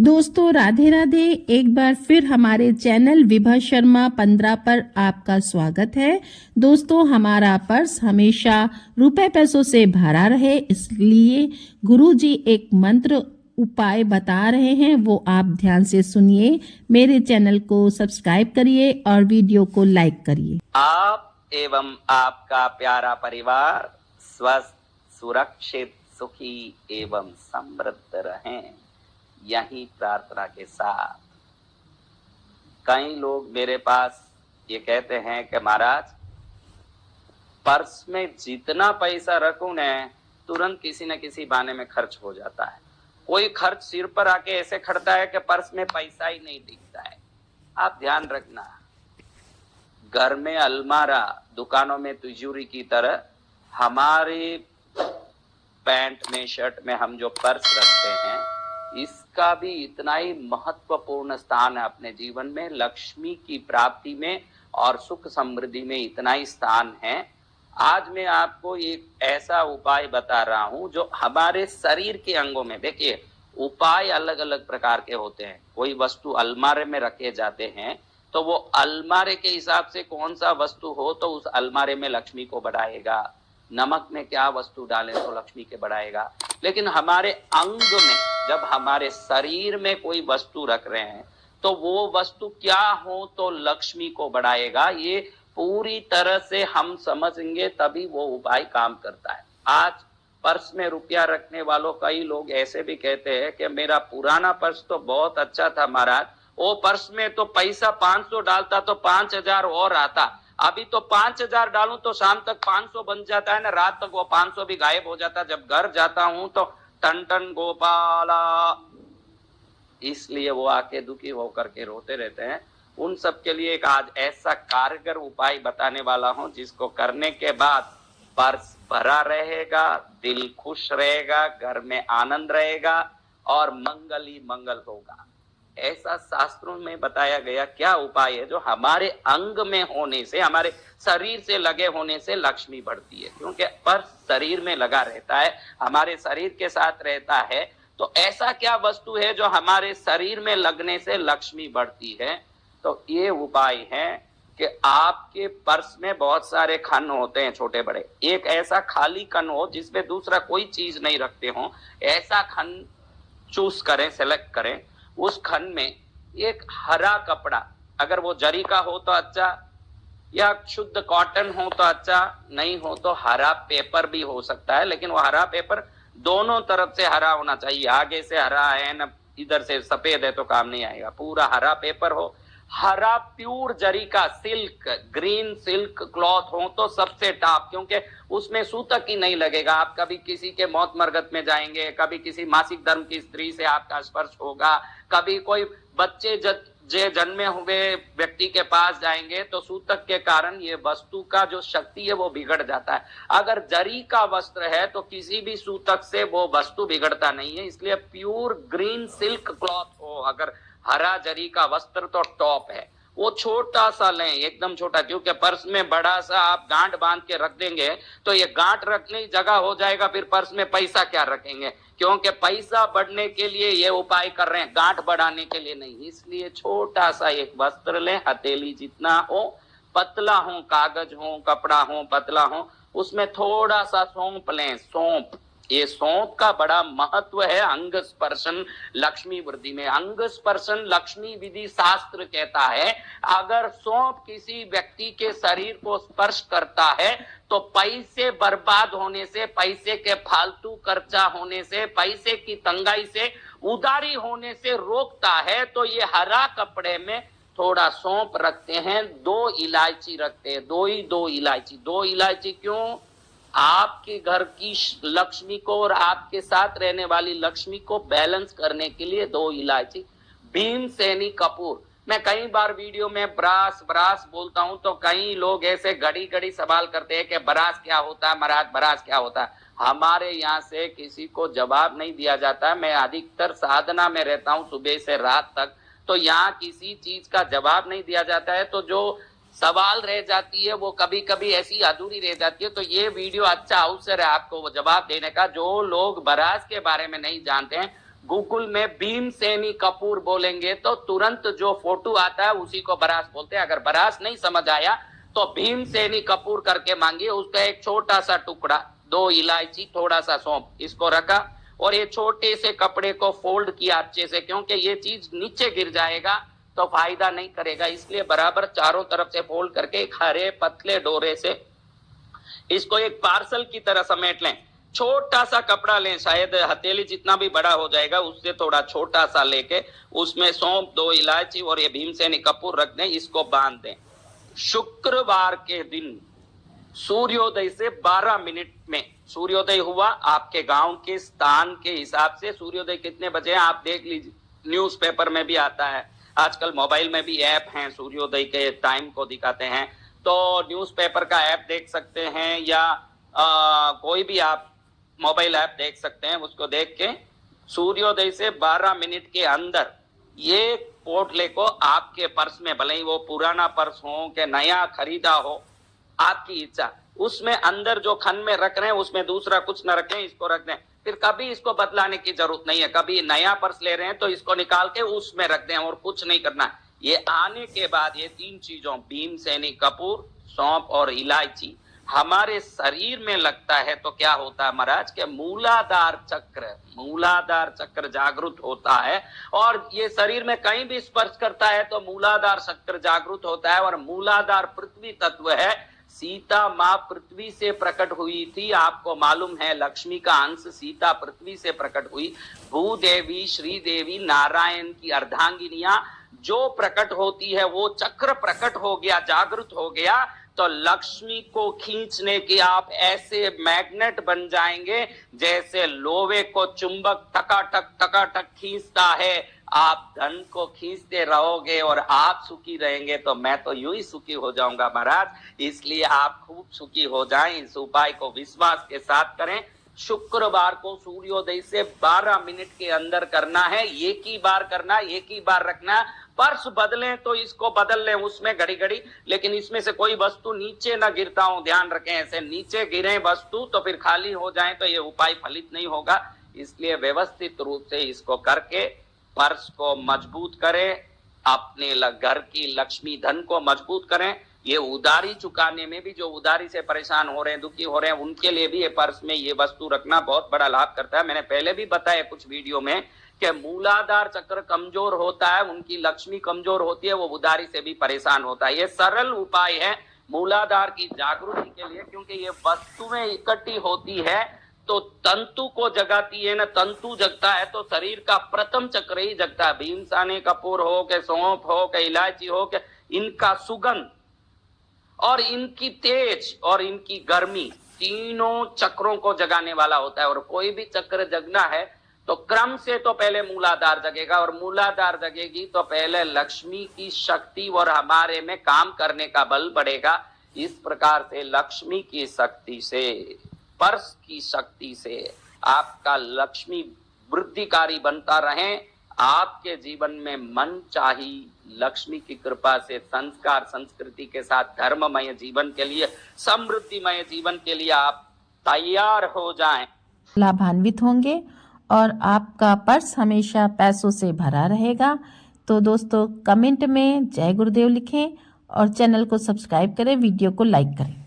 दोस्तों राधे राधे। एक बार फिर हमारे चैनल विभा शर्मा 15 पर आपका स्वागत है। दोस्तों हमारा पर्स हमेशा रुपए पैसों से भरा रहे, इसलिए गुरुजी एक मंत्र उपाय बता रहे हैं, वो आप ध्यान से सुनिए। मेरे चैनल को सब्सक्राइब करिए और वीडियो को लाइक करिए। आप एवं आपका प्यारा परिवार स्वस्थ, सुरक्षित, सुखी एवं समृद्ध रहें, यही प्रार्थना के साथ। कई लोग मेरे पास ये कहते हैं कि महाराज, पर्स में जितना पैसा रखूं न, तुरंत किसी न किसी बहाने में खर्च हो जाता है। कोई खर्च सिर पर आके ऐसे खड़ता है कि पर्स में पैसा ही नहीं दिखता है। आप ध्यान रखना, घर में अलमारा, दुकानों में तिजोरी की तरह हमारे पैंट में, शर्ट में हम जो पर्स रखते हैं, इसका भी इतना ही महत्वपूर्ण स्थान है अपने जीवन में। लक्ष्मी की प्राप्ति में और सुख समृद्धि में इतना ही स्थान है। आज मैं आपको एक ऐसा उपाय बता रहा हूं जो हमारे शरीर के अंगों में, देखिए उपाय अलग अलग प्रकार के होते हैं। कोई वस्तु अलमारे में रखे जाते हैं तो वो अलमारे के हिसाब से कौन सा वस्तु हो तो उस अलमारे में लक्ष्मी को बढ़ाएगा। नमक में क्या वस्तु डालें तो लक्ष्मी के बढ़ाएगा। लेकिन हमारे अंग में, जब हमारे शरीर में कोई वस्तु रख रहे हैं तो वो वस्तु क्या हो तो लक्ष्मी को बढ़ाएगा, ये पूरी तरह से हम समझेंगे तभी वो उपाय काम करता है। आज पर्स में रुपया रखने वालों कई लोग ऐसे भी कहते हैं कि मेरा पुराना पर्स तो बहुत अच्छा था महाराज, वो पर्स में तो पैसा 500 डालता तो 5000 और आता, अभी तो 5000 डालूं तो शाम तक 500 बन जाता है ना, रात तक वो 500 भी गायब हो जाता है। जब घर जाता हूं तो टन टन गोपाला, इसलिए वो आके दुखी होकर के रोते रहते हैं। उन सब के लिए एक आज ऐसा कारगर उपाय बताने वाला हूं जिसको करने के बाद पर्स भरा रहेगा, दिल खुश रहेगा, घर में आनंद रहेगा और मंगल ही मंगल होगा। ऐसा शास्त्रों में बताया गया क्या उपाय है जो हमारे अंग में होने से, हमारे शरीर से लगे होने से लक्ष्मी बढ़ती है। क्योंकि पर्स शरीर में लगा रहता है, हमारे शरीर के साथ रहता है। तो ऐसा क्या वस्तु है जो हमारे शरीर में लगने से लक्ष्मी बढ़ती है? तो ये उपाय है कि आपके पर्स में बहुत सारे खन होते हैं, छोटे बड़े। एक ऐसा खाली खन हो जिसमें दूसरा कोई चीज नहीं रखते हो, ऐसा खन चूज करें, सेलेक्ट करें। उस खन में एक हरा कपड़ा, अगर वो जरी का हो तो अच्छा, या शुद्ध कॉटन हो तो अच्छा, नहीं हो तो हरा पेपर भी हो सकता है। लेकिन वो हरा पेपर दोनों तरफ से हरा होना चाहिए, आगे से हरा है ना इधर से सफेद है तो काम नहीं आएगा। पूरा हरा पेपर हो, हरा प्योर जरी का सिल्क, ग्रीन सिल्क क्लॉथ हो तो सबसे टॉप, क्योंकि उसमें सूतक ही नहीं लगेगा। आप कभी किसी के मौत मरगत में जाएंगे, कभी किसी मासिक धर्म की स्त्री से आपका स्पर्श होगा, कभी कोई बच्चे जन्मे हुए व्यक्ति के पास जाएंगे तो सूतक के कारण ये वस्तु का जो शक्ति है वो बिगड़ जाता है। अगर जरी का वस्त्र है तो किसी भी सूतक से वो वस्तु बिगड़ता नहीं है। इसलिए प्योर ग्रीन सिल्क क्लॉथ हो, अगर हरा जरी का वस्त्र तो टॉप है। वो छोटा सा लें, एकदम छोटा, क्योंकि पर्स में बड़ा सा आप गांठ बांध के रख देंगे तो ये गांठ रखने की जगह हो जाएगा, फिर पर्स में पैसा क्या रखेंगे? क्योंकि पैसा बढ़ने के लिए ये उपाय कर रहे हैं, गांठ बढ़ाने के लिए नहीं। इसलिए छोटा सा एक वस्त्र लें, हथेली जितना हो, पतला हो, कागज हो, कपड़ा हो, पतला हो, उसमें थोड़ा सा सौंप लें। सौंप, ये सौंप का बड़ा महत्व है अंग स्पर्शन लक्ष्मी वृद्धि में। अंग स्पर्शन लक्ष्मी विधि शास्त्र कहता है, अगर सौंप किसी व्यक्ति के शरीर को स्पर्श करता है तो पैसे बर्बाद होने से, पैसे के फालतू खर्चा होने से, पैसे की तंगाई से, उधारी होने से रोकता है। तो ये हरा कपड़े में थोड़ा सौंप रखते हैं, 2 इलायची रखते हैं, 2 इलायची। 2 इलायची क्यों? आपके घर की लक्ष्मी को और आपके साथ रहने वाली लक्ष्मी को बैलेंस करने के लिए 2 इलायची। भीमसेनी कपूर, मैं कई बार वीडियो में ब्रास ब्रास बोलता हूं तो कई लोग ऐसे घड़ी घड़ी सवाल करते हैं कि ब्रास क्या होता है महाराज, ब्रास क्या होता है। हमारे यहाँ से किसी को जवाब नहीं दिया जाता। मैं अधिकतर साधना में रहता हूँ सुबह से रात तक, तो यहाँ किसी चीज का जवाब नहीं दिया जाता है। तो जो सवाल रह जाती है वो कभी कभी ऐसी अधूरी रह जाती है। तो ये वीडियो अच्छा अवसर है आपको वो जवाब देने का। जो लोग बरास के बारे में नहीं जानते हैं गूगल में भीमसेनी कपूर बोलेंगे तो तुरंत जो फोटो आता है उसी को बरास बोलते हैं। अगर बरास नहीं समझ आया तो भीमसेनी कपूर करके मांगिए। उसका एक छोटा सा टुकड़ा, 2 इलायची, थोड़ा सा सौंफ, इसको रखा और ये छोटे से कपड़े को फोल्ड किया अच्छे से, क्योंकि ये चीज नीचे गिर जाएगा तो फायदा नहीं करेगा, इसलिए बराबर चारों तरफ से फोल्ड करके एक हरे पतले डोरे से इसको एक पार्सल की तरह समेट लें। छोटा सा कपड़ा लें, शायद हथेली जितना भी बड़ा हो जाएगा, उससे थोड़ा छोटा सा लेके उसमें सौंफ, 2 इलायची और ये भीमसेनी कपूर रख दें, इसको बांध दें। शुक्रवार के दिन सूर्योदय से 12 मिनट में सूर्योदय हुआ। आपके गांव के स्थान के हिसाब से सूर्योदय कितने बजे है आप देख लीजिए, न्यूज़पेपर में भी आता है, आजकल मोबाइल में भी ऐप हैं सूर्योदय के टाइम को दिखाते हैं, तो न्यूज़पेपर का ऐप देख सकते हैं या कोई भी आप मोबाइल ऐप देख सकते हैं। उसको देख के सूर्योदय से 12 मिनट के अंदर ये पोटले को आपके पर्स में, भले ही वो पुराना पर्स हो कि नया खरीदा हो, आपकी इच्छा, उसमें अंदर जो खन में रख रहे हैं उसमें दूसरा कुछ न रखें, इसको रख दें। फिर कभी इसको बदलाने की जरूरत नहीं है। कभी नया पर्स ले रहे हैं तो इसको निकाल के उसमें रख दें और कुछ नहीं करना। ये आने के बाद ये 3 चीजों, भीमसेनी कपूर, सौंफ और इलायची, हमारे शरीर में लगता है तो क्या होता है महाराज के मूलाधार चक्र जागृत होता है और ये शरीर में कहीं भी स्पर्श करता है तो मूलाधार चक्र जागृत होता है। और मूलाधार पृथ्वी तत्व है। सीता माँ पृथ्वी से प्रकट हुई थी, आपको मालूम है लक्ष्मी का अंश सीता पृथ्वी से प्रकट हुई। भूदेवी, श्रीदेवी, नारायण की अर्धांगिनियां जो प्रकट होती है वो चक्र प्रकट हो गया, जागृत हो गया, तो लक्ष्मी को खींचने के आप ऐसे मैग्नेट बन जाएंगे जैसे लोहे को चुंबक टकाटक खींचता है। आप धन को खींचते रहोगे और आप सुखी रहेंगे, तो मैं तो यूं ही सुखी हो जाऊंगा महाराज। इसलिए आप खूब सुखी हो जाएं। इस उपाय को विश्वास के साथ करें। शुक्रवार को सूर्योदय से 12 मिनट के अंदर करना है। एक ही बार करना, एक ही बार रखना। पर्स बदलें तो इसको बदल लें उसमें घड़ी घड़ी, लेकिन इसमें से कोई वस्तु नीचे ना गिरता हो, ध्यान रखें। ऐसे नीचे गिरे वस्तु तो फिर खाली हो जाए तो ये उपाय फलित नहीं होगा। इसलिए व्यवस्थित रूप से इसको करके पर्स को मजबूत करें, अपने घर की लक्ष्मी धन को मजबूत करें। ये उधारी चुकाने में भी जो उधारी से परेशान हो रहे हैं, दुखी हो रहे हैं, उनके लिए भी ये पर्स में ये वस्तु रखना बहुत बड़ा लाभ करता है। मैंने पहले भी बताया कुछ वीडियो में कि मूलाधार चक्र कमजोर होता है, उनकी लक्ष्मी कमजोर होती है, वो उधारी से भी परेशान होता है। ये सरल उपाय है मूलाधार की जागृति के लिए, क्योंकि ये वस्तुएं इकट्ठी होती है तो तंतु को जगाती है ना, तंतु जगता है तो शरीर का प्रथम चक्र ही जगता है। भीमसेनी कपूर हो के सौंफ हो के इलायची हो के, इनका सुगंध और इनकी तेज और इनकी गर्मी तीनों चक्रों को जगाने वाला होता है। और कोई भी चक्र जगना है तो क्रम से तो पहले मूलाधार जगेगा, और मूलाधार जगेगी तो पहले लक्ष्मी की शक्ति और हमारे में काम करने का बल बढ़ेगा। इस प्रकार से लक्ष्मी की शक्ति से, पर्स की शक्ति से आपका लक्ष्मी वृद्धिकारी बनता रहे। आपके जीवन में मन चाही लक्ष्मी की कृपा से संस्कार संस्कृति के साथ धर्ममय जीवन के लिए, समृद्धिमय जीवन के लिए आप तैयार हो जाएं। लाभान्वित होंगे और आपका पर्स हमेशा पैसों से भरा रहेगा। तो दोस्तों कमेंट में जय गुरुदेव लिखें और चैनल को सब्सक्राइब करें, वीडियो को लाइक करें।